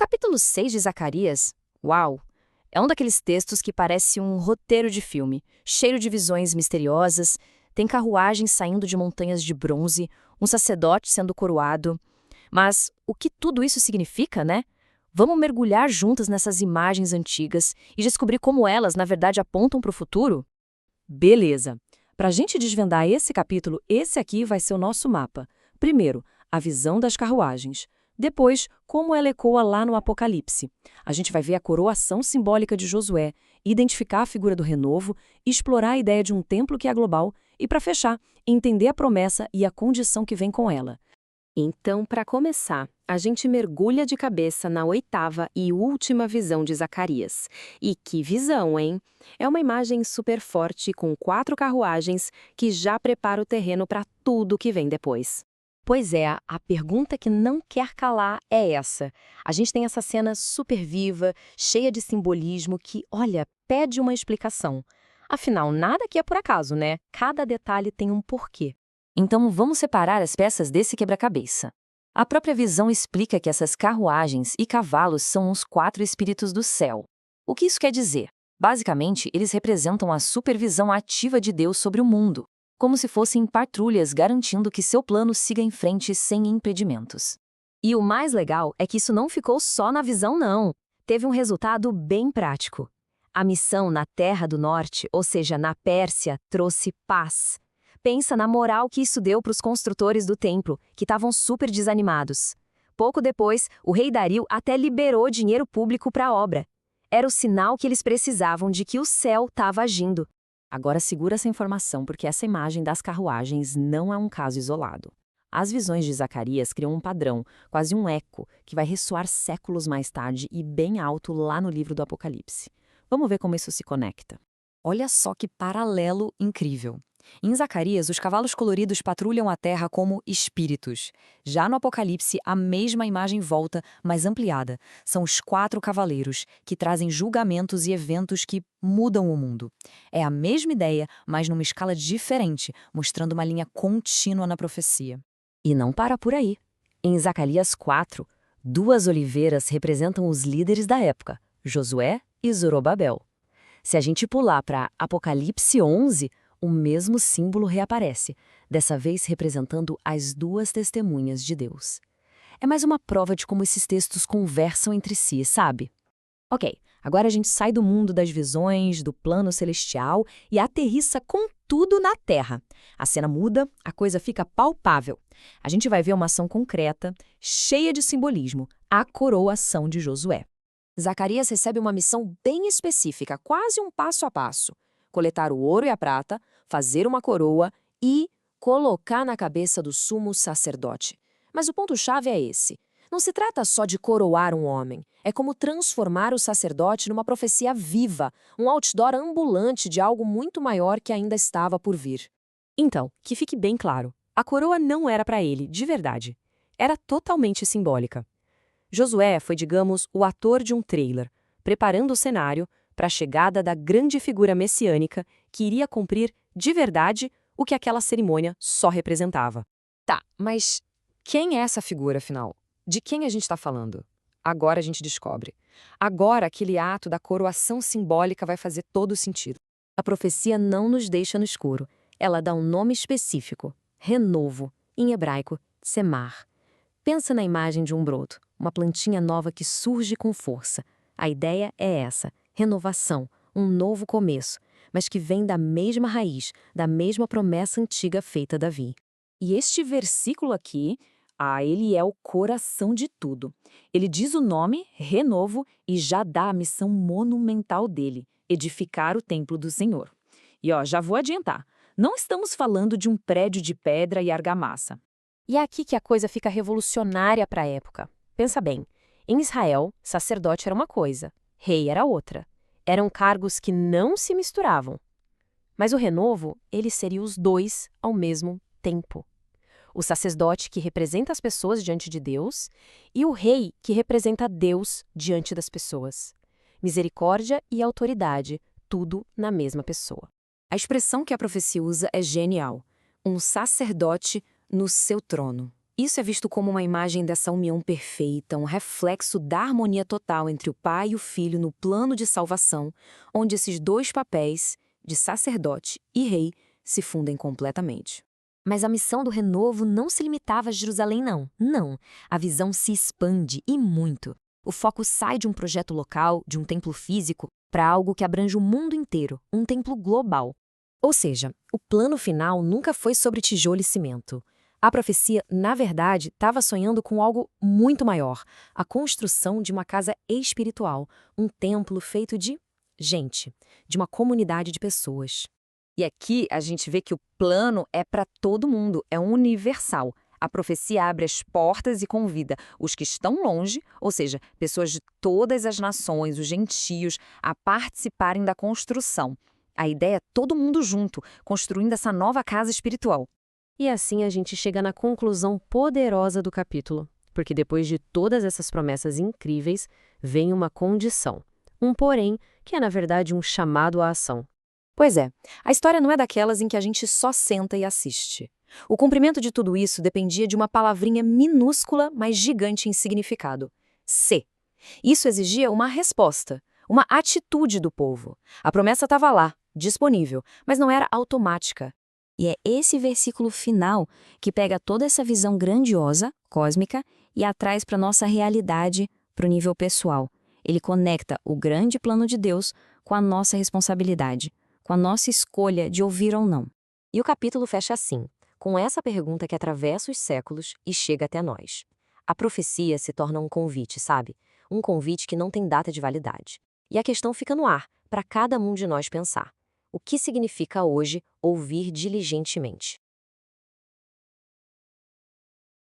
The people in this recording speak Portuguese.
capítulo 6 de Zacarias, uau, é um daqueles textos que parece um roteiro de filme, cheio de visões misteriosas, tem carruagens saindo de montanhas de bronze, um sacerdote sendo coroado. Mas o que tudo isso significa, né? Vamos mergulhar juntas nessas imagens antigas e descobrir como elas, na verdade, apontam para o futuro? Beleza. Para a gente desvendar esse capítulo, esse aqui vai ser o nosso mapa. Primeiro, a visão das carruagens. Depois, como ela ecoa lá no Apocalipse. A gente vai ver a coroação simbólica de Josué, identificar a figura do renovo, explorar a ideia de um templo que é global e, para fechar, entender a promessa e a condição que vem com ela. Então, para começar, a gente mergulha de cabeça na oitava e última visão de Zacarias. E que visão, hein? É uma imagem super forte com 4 carruagens que já prepara o terreno para tudo que vem depois. Pois é, a pergunta que não quer calar é essa. A gente tem essa cena super viva, cheia de simbolismo que, olha, pede uma explicação. Afinal, nada aqui é por acaso, né? Cada detalhe tem um porquê. Então, vamos separar as peças desse quebra-cabeça. A própria visão explica que essas carruagens e cavalos são os 4 espíritos do céu. O que isso quer dizer? Basicamente, eles representam a supervisão ativa de Deus sobre o mundo, como se fossem patrulhas garantindo que seu plano siga em frente sem impedimentos. E o mais legal é que isso não ficou só na visão, não. Teve um resultado bem prático. A missão na Terra do Norte, ou seja, na Pérsia, trouxe paz. Pensa na moral que isso deu para os construtores do templo, que estavam super desanimados. Pouco depois, o rei Dario até liberou dinheiro público para a obra. Era o sinal que eles precisavam de que o céu estava agindo. Agora segura essa informação, porque essa imagem das carruagens não é um caso isolado. As visões de Zacarias criam um padrão, quase um eco, que vai ressoar séculos mais tarde e bem alto lá no livro do Apocalipse. Vamos ver como isso se conecta. Olha só que paralelo incrível. Em Zacarias, os cavalos coloridos patrulham a terra como espíritos. Já no Apocalipse, a mesma imagem volta, mas ampliada. São os 4 cavaleiros, que trazem julgamentos e eventos que mudam o mundo. É a mesma ideia, mas numa escala diferente, mostrando uma linha contínua na profecia. E não para por aí. Em Zacarias 4, 2 oliveiras representam os líderes da época, Josué e Zorobabel. Se a gente pular para Apocalipse 11, o mesmo símbolo reaparece, dessa vez representando as 2 testemunhas de Deus. É mais uma prova de como esses textos conversam entre si, sabe? Ok, agora a gente sai do mundo das visões, do plano celestial e aterrissa com tudo na Terra. A cena muda, a coisa fica palpável. A gente vai ver uma ação concreta, cheia de simbolismo, a coroação de Josué. Zacarias recebe uma missão bem específica, quase um passo a passo. Coletar o ouro e a prata, fazer uma coroa e colocar na cabeça do sumo sacerdote. Mas o ponto-chave é esse. Não se trata só de coroar um homem, é como transformar o sacerdote numa profecia viva, um outdoor ambulante de algo muito maior que ainda estava por vir. Então, que fique bem claro, a coroa não era para ele, de verdade. Era totalmente simbólica. Josué foi, digamos, o ator de um trailer, preparando o cenário para a chegada da grande figura messiânica que iria cumprir, de verdade, o que aquela cerimônia só representava. Tá, mas quem é essa figura, afinal? De quem a gente está falando? Agora a gente descobre. Agora aquele ato da coroação simbólica vai fazer todo sentido. A profecia não nos deixa no escuro. Ela dá um nome específico, renovo, em hebraico, semar. Pensa na imagem de um broto, uma plantinha nova que surge com força. A ideia é essa, renovação, um novo começo, mas que vem da mesma raiz, da mesma promessa antiga feita a Davi. E este versículo aqui, ele é o coração de tudo. Ele diz o nome, renovo, e já dá a missão monumental dele, edificar o templo do Senhor. E já vou adiantar, não estamos falando de um prédio de pedra e argamassa. E é aqui que a coisa fica revolucionária para a época. Pensa bem, em Israel, sacerdote era uma coisa, rei era outra. Eram cargos que não se misturavam. Mas o renovo, ele seria os 2 ao mesmo tempo. O sacerdote que representa as pessoas diante de Deus e o rei que representa Deus diante das pessoas. Misericórdia e autoridade, tudo na mesma pessoa. A expressão que a profecia usa é genial. Um sacerdote no seu trono. Isso é visto como uma imagem dessa união perfeita, um reflexo da harmonia total entre o pai e o filho no plano de salvação, onde esses dois papéis, de sacerdote e rei, se fundem completamente. Mas a missão do renovo não se limitava a Jerusalém, não. Não. A visão se expande, e muito. O foco sai de um projeto local, de um templo físico, para algo que abrange o mundo inteiro, um templo global. Ou seja, o plano final nunca foi sobre tijolo e cimento. A profecia, na verdade, estava sonhando com algo muito maior, a construção de uma casa espiritual, um templo feito de gente, de uma comunidade de pessoas. E aqui a gente vê que o plano é para todo mundo, é universal. A profecia abre as portas e convida os que estão longe, ou seja, pessoas de todas as nações, os gentios, a participarem da construção. A ideia é todo mundo junto, construindo essa nova casa espiritual. E assim a gente chega na conclusão poderosa do capítulo, porque depois de todas essas promessas incríveis, vem uma condição. Um porém, que é na verdade um chamado à ação. Pois é, a história não é daquelas em que a gente só senta e assiste. O cumprimento de tudo isso dependia de uma palavrinha minúscula, mas gigante em significado. Se. Isso exigia uma resposta, uma atitude do povo. A promessa estava lá, disponível, mas não era automática. E é esse versículo final que pega toda essa visão grandiosa, cósmica, e a traz para a nossa realidade, para o nível pessoal. Ele conecta o grande plano de Deus com a nossa responsabilidade, com a nossa escolha de ouvir ou não. E o capítulo fecha assim, com essa pergunta que atravessa os séculos e chega até nós. A profecia se torna um convite, sabe? Um convite que não tem data de validade. E a questão fica no ar, para cada um de nós pensar. O que significa hoje ouvir diligentemente?